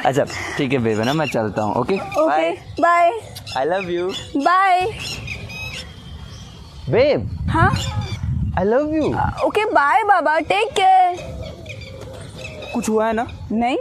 अच्छा ठीक है बेबी ना, मैं चलता हूँ। Okay okay bye. I love you bye. Babe, हाँ I love you. Okay bye बाबा, टेक केयर। कुछ हुआ है ना? नहीं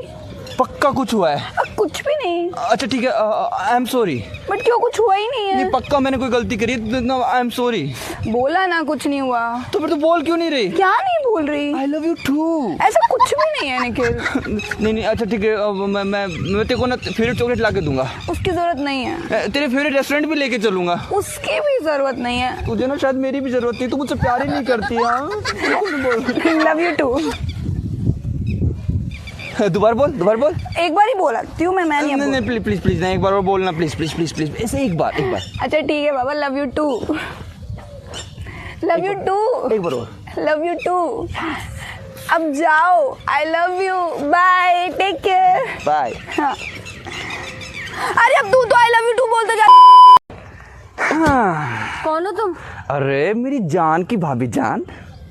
पक्का कुछ हुआ है? कुछ भी नहीं। अच्छा ठीक है, आई एम सॉरी। बट क्यों, कुछ हुआ ही नहीं है। नहीं पक्का मैंने कोई गलती करी है, आई एम सॉरी। बोला ना कुछ नहीं हुआ। तो फिर तो बोल क्यों नहीं रही? क्या नहीं बोल रही? I love you too. ऐसा कुछ भी नहीं है निखिल। नहीं अच्छा ठीक है, मैं तेरे को ना फेवरेट चॉकलेट ला के दूंगा। उसकी जरूरत नहीं है। तेरे फेवरेट रेस्टोरेंट भी लेके चलूंगा। उसकी भी जरूरत नहीं है। तुझे ना शायद मेरी भी जरूरत नहीं, तू मुझसे प्यार ही नहीं करती। Love you too. दोबारा बोल। एक बार ही बोला क्यों, मैं नहीं नहीं प्लीज नहीं, एक बार और बोलना प्लीज ऐसे एक बार। अच्छा ठीक है बाबा, love you too. Love you too. एक बार और। Love you too. अब जाओ। I love you. Bye, take care. Bye. हाँ। अरे अब तू तो आई लव यू टू बोलते जा। कौन हो तुम? अरे मेरी जान की भाभी जान,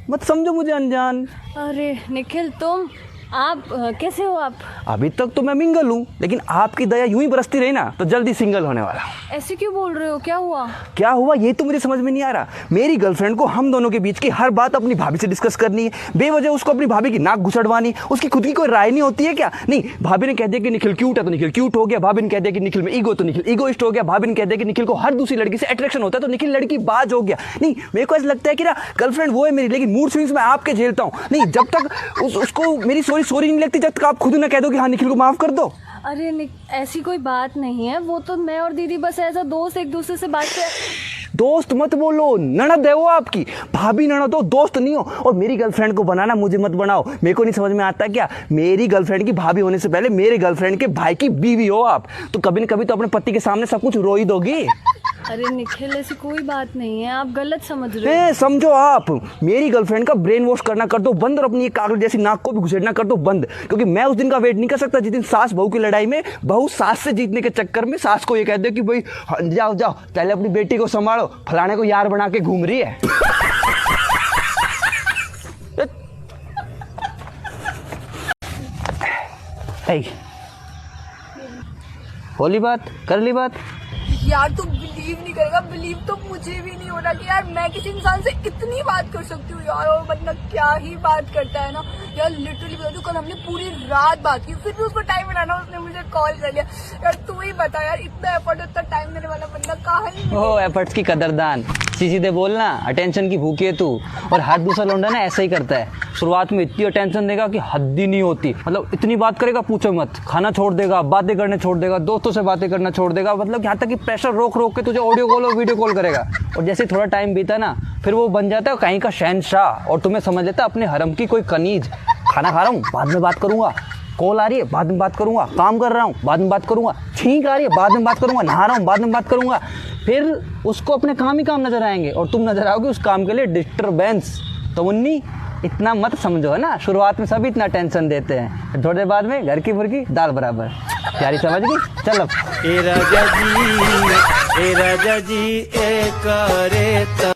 मत समझो मुझे अनजान। अरे निखिल तुम, आप कैसे हो आप? अभी तक तो मैं मिंगल हूँ, लेकिन आपकी दया यूं ही बरसती रही ना तो जल्दी सिंगल होने वाला। ऐसे क्यों बोल रहे हो, क्या हुआ? क्या हुआ ये तो मुझे समझ में नहीं आ रहा। मेरी गर्लफ्रेंड को हम दोनों के बीच की हर बात अपनी भाभी से डिस्कस करनी है, बेवजह उसको अपनी भाभी की नाक घुसड़वानी। उसकी खुद की कोई राय नहीं होती है क्या? नहीं, भाभी ने कह दिया कि निखिल क्यूट है तो निखिल क्यूट हो गया, भाभी ने कह दिया कि निखिल में ईगो तो निखिल ईगोइस्ट हो गया, भाभी ने कह दिया कि निखिल को हर दूसरी लड़की से अट्रैक्शन होता है तो निखिल लड़की बाज हो गया। नहीं, मेरे को ऐसा लगता है कि ना गर्लफ्रेंड वो है मेरी, लेकिन मूड स्विंग्स मैं आपके झेलता हूँ। नहीं, जब तक उसको मेरी सॉरी नहीं लगती, जब तक आप खुद ना कह दो कि हाँ निखिल को माफ कर दो। अरे ऐसी कोई बात नहीं है, वो तो मैं और दीदी बस ऐसा दोस्त एक दूसरे से बात कर। दोस्त मत बोलो, ननद है वो आपकी। भाभी ननद हो, दोस्त नहीं हो। और मेरी गर्लफ्रेंड को बनाना मुझे मत बनाओ। मेरे को नहीं समझ में आता क्या, मेरी गर्लफ्रेंड की भाभी होने से पहले मेरे गर्लफ्रेंड के भाई की बीवी हो आप, तो कभी न कभी तो अपने पति के सामने सब कुछ रो ही दोगी। अरे निखिल ऐसी कोई बात नहीं है, आप गलत समझ रहे हो। समझो आप, मेरी गर्लफ्रेंड का ब्रेन वॉश करना कर दो बंद और अपनी एक कागज जैसी नाक को भी घुसेड़ना कर दो बंद, क्योंकि मैं उस दिन का वेट नहीं कर सकता जिस दिन सास बहू की लड़ाई में बहू सास से जीतने के चक्कर में सास को ये कह दे कि भाई जाओ पहले अपनी बेटी को संभालो, फलाने को यार बना के घूम रही है। होली बात कर ली बात। यार तू बिलीव नहीं करेगा, बिलीव तो मुझे भी नहीं हो रहा कि यार मैं किसी इंसान से इतनी बात कर सकती हूँ यार। और मतलब क्या ही बात करता है ना यार, लिटरली बता दूं, कल हमने पूरी रात बात की, फिर भी उसको टाइम मिला ना, उसने मुझे कॉल कर लिया। यार तू ही बता यार, इतना एफर्ट इतना टाइम देने वाला बंदा कहाँ है? ओ एफर्ट्स की कदरदान, सीधे बोलना, अटेंशन की भूखी है तू। और हर दूसरा लौंडा ना ऐसा ही करता है, शुरुआत में इतनी अटेंशन देगा कि हद ही नहीं होती, मतलब इतनी बात करेगा पूछो मत, खाना छोड़ देगा, बातें करने छोड़ देगा, दोस्तों से बातें करना छोड़ देगा, मतलब यहाँ तक कि प्रेशर रोक के तुझे ऑडियो कॉल और वीडियो कॉल करेगा। और जैसे थोड़ा टाइम बीता ना, फिर वो बन जाता है कहीं का शहंशाह और तुम्हें समझ लेता अपने हरम की कोई कनीज। खाना खा रहा हूँ बाद में बात करूंगा, कॉल आ रही है बाद में बात करूंगा, काम कर रहा हूँ बाद में बात करूंगा, छींक आ रही है बाद में बात करूंगा, नहा रहा हूँ बाद में बात करूंगा। फिर उसको अपने काम ही काम नजर आएंगे और तुम नजर आओगे उस काम के लिए डिस्टर्बेंस। तो मुन्नी इतना मत समझो है ना, शुरुआत में सभी इतना टेंशन देते हैं, फिर थोड़ी देर बाद में घर की मुर्गी दाल बराबर। प्यारी समझ गई? चलो ए राजा जी ए करे